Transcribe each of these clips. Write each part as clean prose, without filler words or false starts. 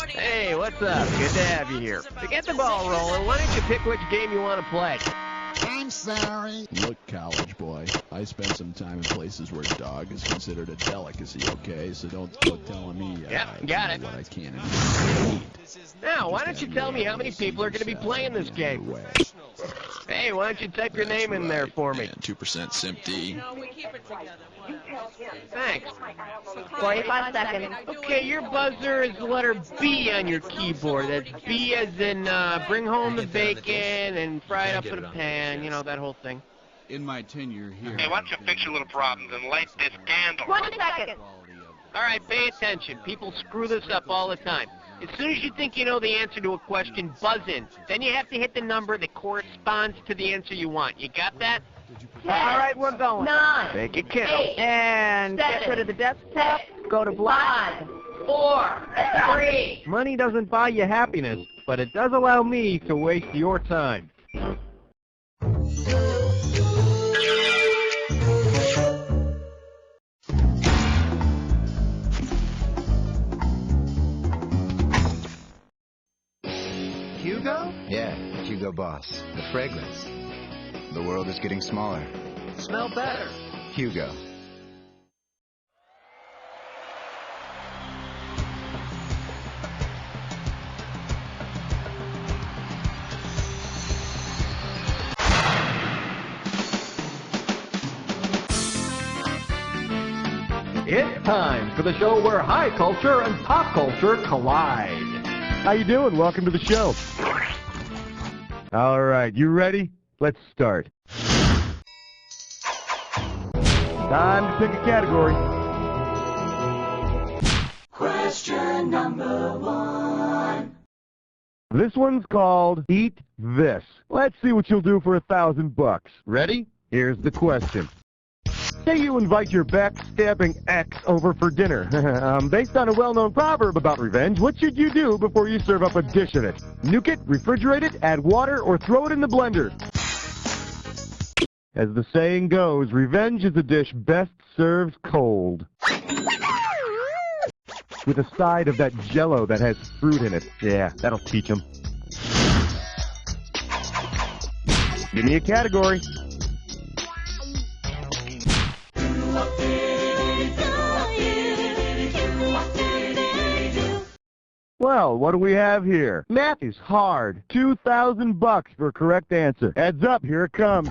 Hey, what's up? Good to have you here. To get the ball rolling, why don't you pick which game you want to play? I'm sorry. Look, college boy, I spent some time in places where dog is considered a delicacy, okay? So don't go telling me got it. what I can and eat. Now, why don't you tell me how many people are going to be playing this game? Hey, why don't you type your name in there for me? 2% Simp D. No, we keep it together. Thanks. 45 seconds. Okay, your buzzer is the letter B on your keyboard. That's B as in bring home the bacon and fry it up in a pan, you know, that whole thing. In my tenure here... Hey, why don't you fix your little problems and light this candle? 1 second. All right, pay attention. People screw this up all the time. As soon as you think you know the answer to a question, buzz in. Then you have to hit the number that corresponds to the answer you want. You got that? 10, all right, we're going. 9, Make it count. 8, And 7, get rid of the desktop, go to black. 5, 4, 3. Money doesn't buy you happiness, but it does allow me to waste your time. Hugo? Yeah, Hugo Boss. The fragrance. The world is getting smaller. Smell better. Hugo. It's time for the show where high culture and pop culture collide. How you doing? Welcome to the show. All right, you ready? Let's start. Time to pick a category. Question number 1. This one's called Eat This. Let's see what you'll do for $1,000. Ready? Here's the question. Say you invite your backstabbing ex over for dinner. Based on a well-known proverb about revenge, what should you do before you serve up a dish of it? Nuke it, refrigerate it, add water, or throw it in the blender? As the saying goes, revenge is a dish best served cold. With a side of that Jell-O that has fruit in it. Yeah, that'll teach 'em. Give me a category. Well, what do we have here? Math is hard. $2,000 for a correct answer. Heads up, here it comes.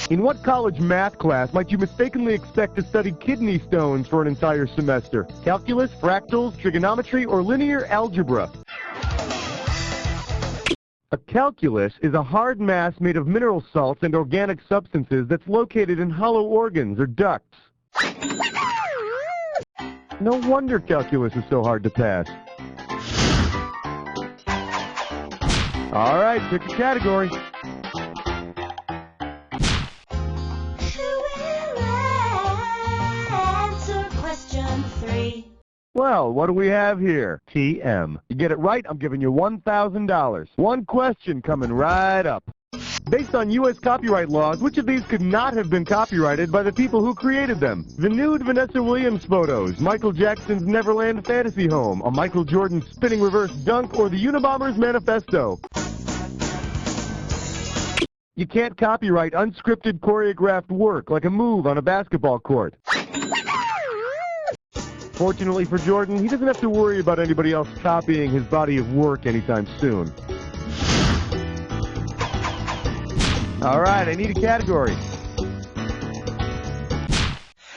In what college math class might you mistakenly expect to study kidney stones for an entire semester? Calculus, fractals, trigonometry, or linear algebra? A calculus is a hard mass made of mineral salts and organic substances that's located in hollow organs or ducts. No wonder calculus is so hard to pass. All right, pick a category. Answer question 3. Well, what do we have here? TM. You get it right, I'm giving you $1,000. One question coming right up. Based on U.S. copyright laws, which of these could not have been copyrighted by the people who created them? The nude Vanessa Williams photos, Michael Jackson's Neverland fantasy home, a Michael Jordan spinning reverse dunk, or the Unabomber's manifesto? You can't copyright unscripted choreographed work like a move on a basketball court. Fortunately for Jordan, he doesn't have to worry about anybody else copying his body of work anytime soon. All right, I need a category.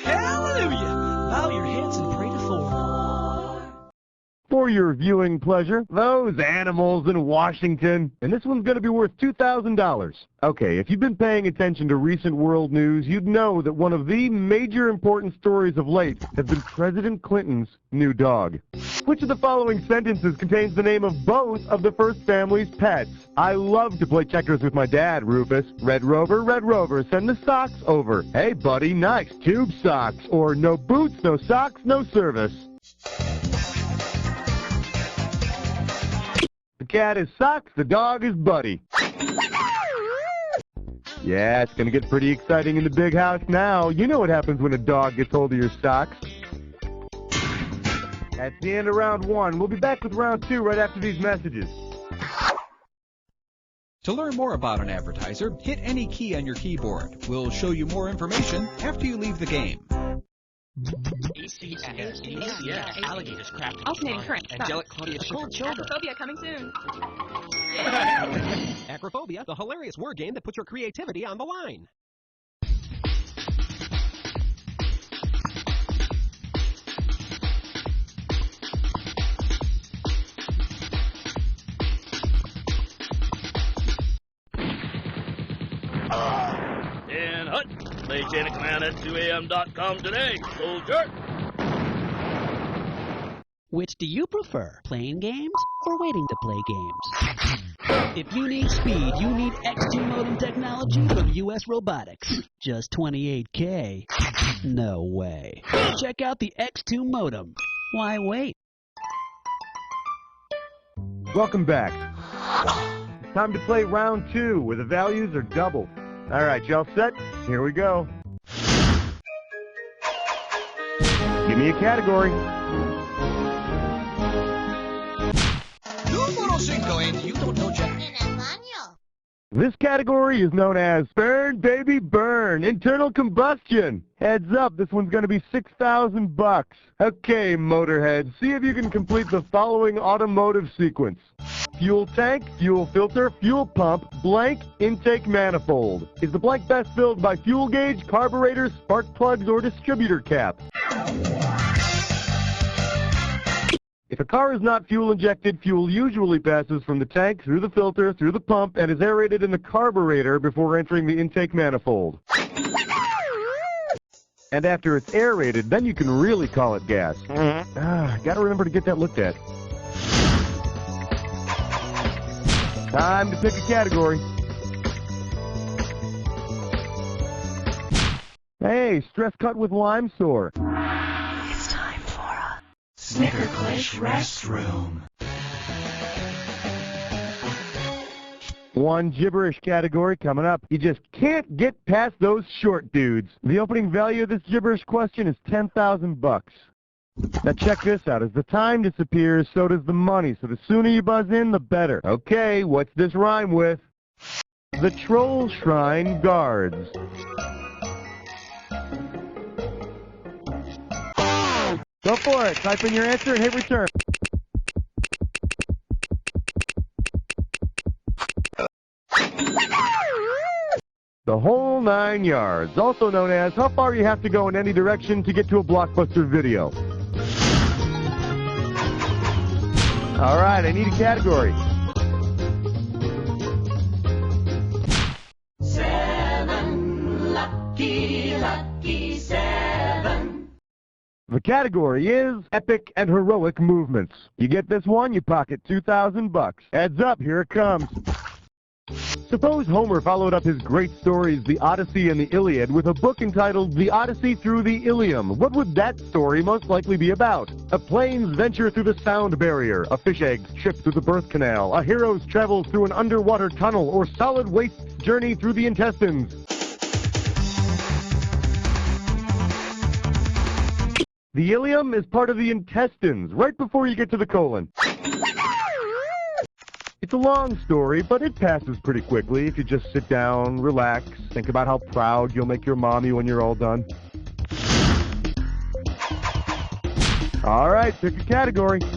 Hallelujah! Bow your heads and pray to 4. For your viewing pleasure, those animals in Washington. And this one's going to be worth $2,000. Okay, if you've been paying attention to recent world news, you'd know that one of the major important stories of late has been President Clinton's new dog. Which of the following sentences contains the name of both of the first family's pets? I love to play checkers with my dad, Rufus. Red Rover, send the socks over. Hey, buddy, nice tube socks. Or no boots, no socks, no service. The cat is Socks, the dog is Buddy. Yeah, it's gonna get pretty exciting in the big house now. You know what happens when a dog gets hold of your socks. That's the end of round 1. We'll be back with round 2 right after these messages. To learn more about an advertiser, hit any key on your keyboard. We'll show you more information after you leave the game. ACS. Alligators crafted. Alternating current. Angelic Claudia Cold shoulder. Acrophobia coming soon. Acrophobia, the hilarious word game that puts your creativity on the line. Dan Hut, play chain of command at 2am.com today, soldier. Which do you prefer, playing games or waiting to play games? If you need speed, you need X2 modem technology from US Robotics. Just 28K? No way. Check out the X2 modem. Why wait? Welcome back. It's time to play round 2, where the values are doubled. All right, y'all set? Here we go. Give me a category. Numero 5, and you don't know Japanese. This category is known as Burn Baby Burn, internal combustion. Heads up, this one's going to be $6,000. Okay, motorhead, see if you can complete the following automotive sequence. Fuel tank, fuel filter, fuel pump, blank, intake manifold. Is the blank best filled by fuel gauge, carburetor, spark plugs, or distributor cap? If a car is not fuel injected, fuel usually passes from the tank, through the filter, through the pump, and is aerated in the carburetor before entering the intake manifold. And after it's aerated, then you can really call it gas. Gotta remember to get that looked at. Time to pick a category. Hey, stress cut with lime sore. It's time for a Snickerclish restroom. One gibberish category coming up. You just can't get past those short dudes. The opening value of this gibberish question is $10,000. Now check this out. As the time disappears, so does the money. So the sooner you buzz in, the better. Okay, what's this rhyme with? The Troll Shrine Guards. Go for it. Type in your answer and hit return. The whole 9 yards, also known as how far you have to go in any direction to get to a Blockbuster video. All right, I need a category. 7, lucky 7. The category is epic and heroic movements. You get this one, you pocket $2,000. Heads up, here it comes. Suppose Homer followed up his great stories, the Odyssey and the Iliad, with a book entitled The Odyssey Through the Ilium. What would that story most likely be about? A plane's venture through the sound barrier, a fish egg's trip through the birth canal, a hero's travels through an underwater tunnel, or solid waste's journey through the intestines. The ilium is part of the intestines, right before you get to the colon. It's a long story, but it passes pretty quickly if you just sit down, relax, think about how proud you'll make your mommy when you're all done. All right, pick a category. 2, 4,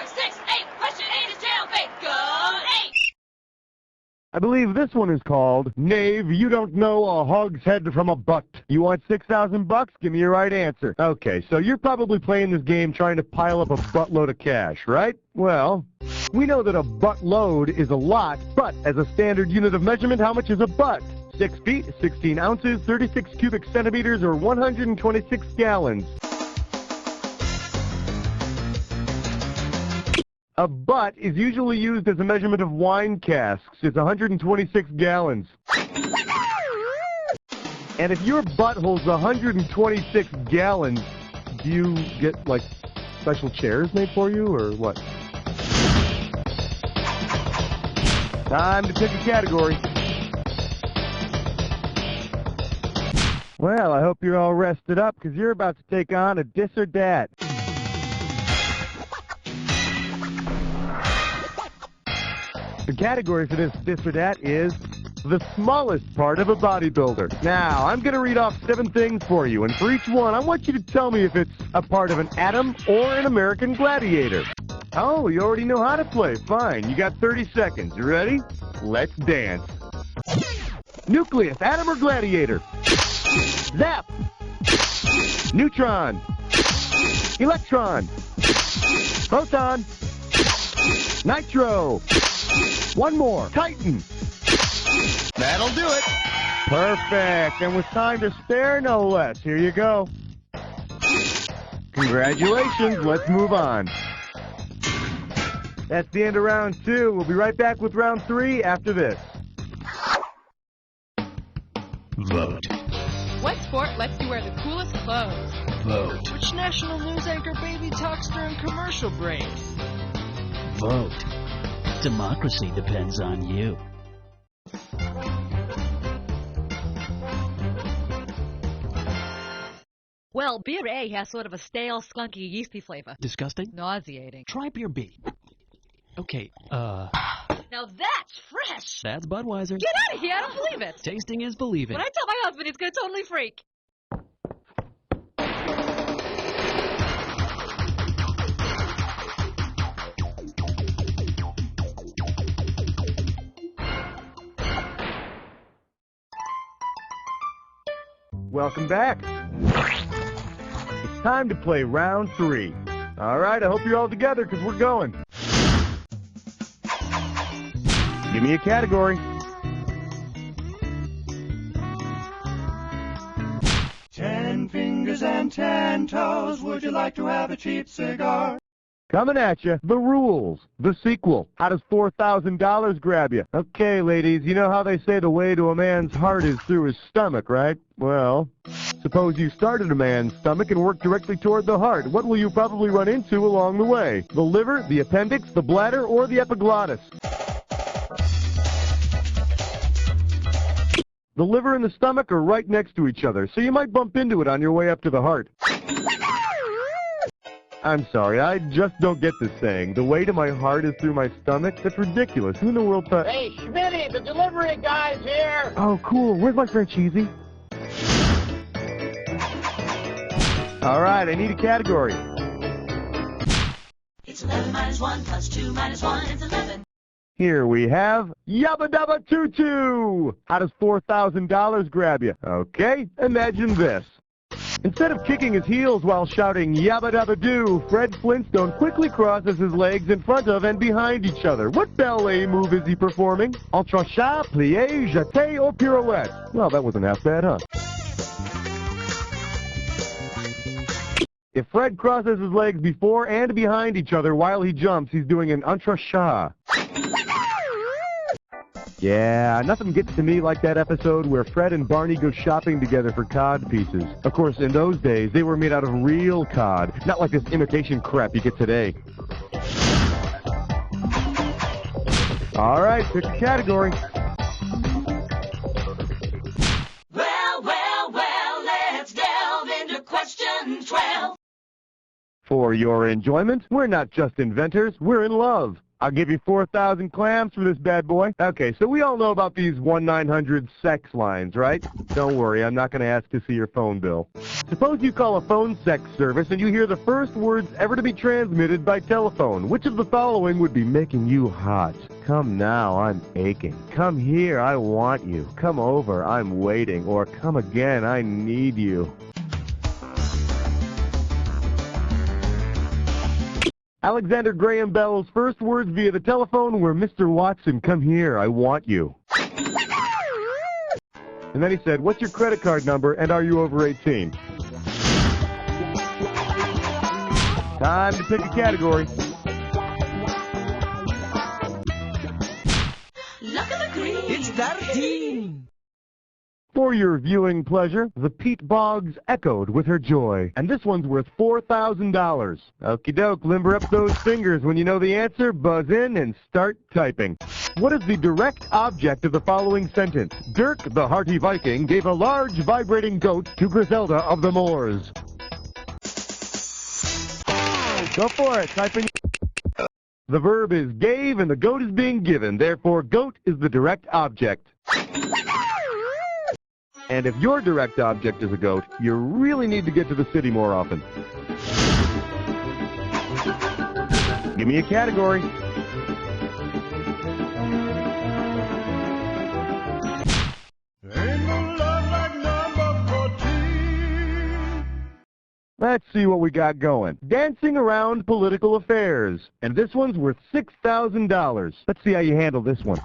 6, 8. Question 8 is jailbait. Go 8. I believe this one is called Knave, You Don't Know a Hog's Head from a Butt. You want $6,000? Give me your right answer. Okay, so you're probably playing this game trying to pile up a buttload of cash, right? Well, we know that a buttload is a lot, but as a standard unit of measurement, how much is a butt? 6 feet, 16 ounces, 36 cubic centimeters, or 126 gallons. A butt is usually used as a measurement of wine casks. It's 126 gallons. And if your butt holds 126 gallons, do you get, like, special chairs made for you, or what? Time to pick a category. Well, I hope you're all rested up, because you're about to take on a dis or dat. The category for this dis or dat is the smallest part of a bodybuilder. Now, I'm going to read off 7 things for you, and for each one, I want you to tell me if it's a part of an atom or an American gladiator. Oh, you already know how to play. Fine. You got 30 seconds. You ready? Let's dance. Nucleus, atom or gladiator? Zap. Neutron. Electron. Proton. Nitro. One more. Titan. That'll do it. Perfect. And with time to spare, no less. Here you go. Congratulations. Let's move on. That's the end of round 2. We'll be right back with round 3 after this. Vote. What sport lets you wear the coolest clothes? Vote. Which national news anchor baby talks during commercial breaks? Vote. Democracy depends on you. Well, beer A has sort of a stale, skunky, yeasty flavor. Disgusting? Nauseating. Try beer B. Okay, Now that's fresh! That's Budweiser. Get out of here, I don't believe it! Tasting is believing. When I tell my husband, he's gonna totally freak. Welcome back. It's time to play round 3. All right, I hope you're all together, because we're going. Give me a category. Ten fingers and 10 toes, would you like to have a cheap cigar? Coming at you, the rules, the sequel. How does $4,000 grab you? Okay, ladies, you know how they say the way to a man's heart is through his stomach, right? Well, suppose you start at a man's stomach and work directly toward the heart. What will you probably run into along the way? The liver, the appendix, the bladder, or the epiglottis? The liver and the stomach are right next to each other, so you might bump into it on your way up to the heart. I'm sorry, I just don't get this saying. The way to my heart is through my stomach? That's ridiculous. Who in the world thought... Hey, Schmitty, the delivery guy's here! Oh, cool. Where's my friend Cheesy? All right, I need a category. It's 11 minus 1 plus 2 minus 1 is 11. Here we have Yabba Dabba Tutu. How does $4,000 grab you? Okay, imagine this. Instead of kicking his heels while shouting Yabba Dabba Doo, Fred Flintstone quickly crosses his legs in front of and behind each other. What ballet move is he performing? Entrechat, plie, jeté, or pirouette? Well, that wasn't half bad, huh? If Fred crosses his legs before and behind each other while he jumps, he's doing an entrechat. Yeah, nothing gets to me like that episode where Fred and Barney go shopping together for cod pieces. Of course, in those days, they were made out of real cod, not like this imitation crap you get today. All right, pick a category. Well, let's delve into question 12. For your enjoyment, we're not just inventors, we're in love. I'll give you 4,000 clams for this bad boy. Okay, so we all know about these 1-900 sex lines, right? Don't worry, I'm not going to ask to see your phone bill. Suppose you call a phone sex service and you hear the first words ever to be transmitted by telephone. Which of the following would be making you hot? Come now, I'm aching. Come here, I want you. Come over, I'm waiting. Or come again, I need you. Alexander Graham Bell's first words via the telephone were, Mr. Watson, come here, I want you. And then he said, what's your credit card number and are you over 18? Time to pick a category. Look at the green. It's 13. For For your viewing pleasure, the Pete Boggs echoed with her joy. And this one's worth $4,000. Okie doke, limber up those fingers. When you know the answer, buzz in and start typing. What is the direct object of the following sentence? Dirk, the hearty Viking, gave a large vibrating goat to Griselda of the Moors. Go for it, type in. The verb is gave and the goat is being given. Therefore, goat is the direct object. And if your direct object is a goat, you really need to get to the city more often. Give me a category. Let's see what we got going. Dancing around political affairs. And this one's worth $6,000. Let's see how you handle this one.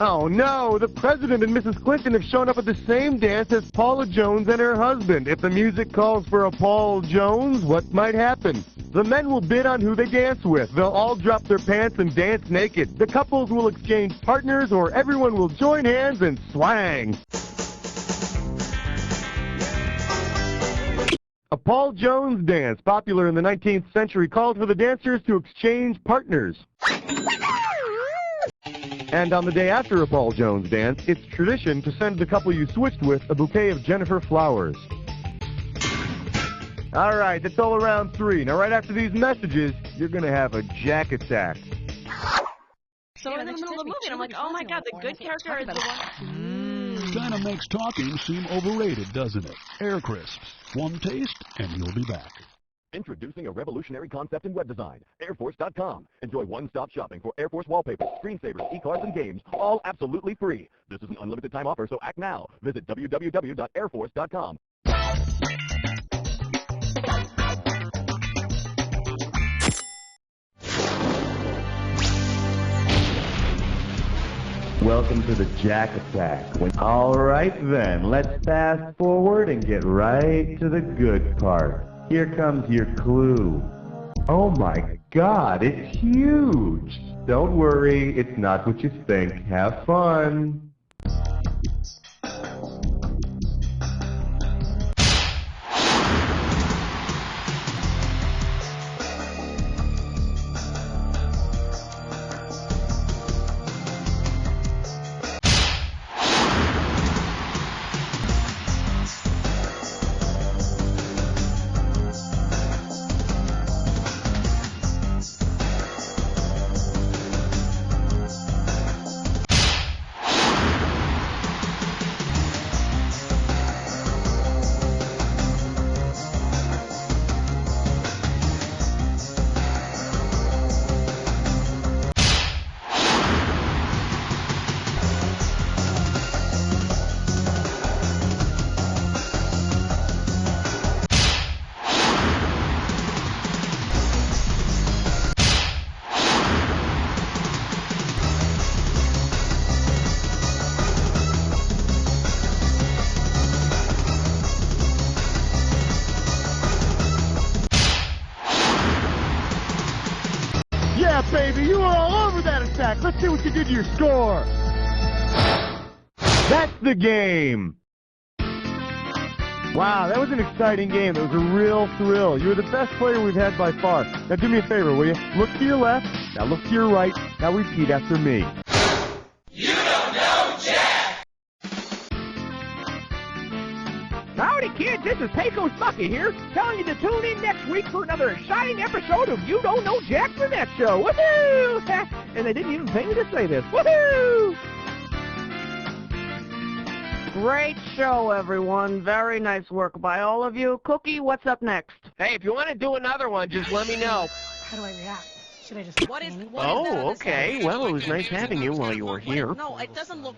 Oh no, the President and Mrs. Clinton have shown up at the same dance as Paula Jones and her husband. If the music calls for a Paul Jones, what might happen? The men will bid on who they dance with. They'll all drop their pants and dance naked. The couples will exchange partners, or everyone will join hands and swang. A Paul Jones dance, popular in the 19th century, called for the dancers to exchange partners. And on the day after a Paul Jones dance, it's tradition to send the couple you switched with a bouquet of Jennifer flowers. All right, that's all around 3. Now, right after these messages, you're going to have a jack attack. So in the middle of the movie, I'm like, oh my god, the good character is the one. Kinda makes talking seem overrated, doesn't it? Air Crisps. One taste, and you'll be back. Introducing a revolutionary concept in web design, airforce.com. Enjoy one-stop shopping for Air Force wallpaper, screensavers, e-cards, and games, all absolutely free. This is an unlimited time offer, so act now. Visit www.airforce.com. Welcome to the Jack Attack. All right then, let's fast forward and get right to the good part. Here comes your clue. Oh my god, it's huge! Don't worry, it's not what you think. Have fun! Yeah, baby, you were all over that attack. Let's see what you did to your score. That's the game. Wow, that was an exciting game. It was a real thrill. You were the best player we've had by far. Now do me a favor, will you? Look to your left. Now look to your right. Now repeat after me. You don't know Jack! Howdy, kids. This is Pecos Bucky here, telling you to tune in next week for another exciting episode of You Don't Know Jack for Net Show. Woohoo! And they didn't even pay me to say this. Woohoo! Great show, everyone. Very nice work by all of you. Cookie, what's up next? Hey, if you want to do another one, just let me know. How do I react? Should I just... Oh, okay. Well, it was nice having you while you were here. No, it doesn't look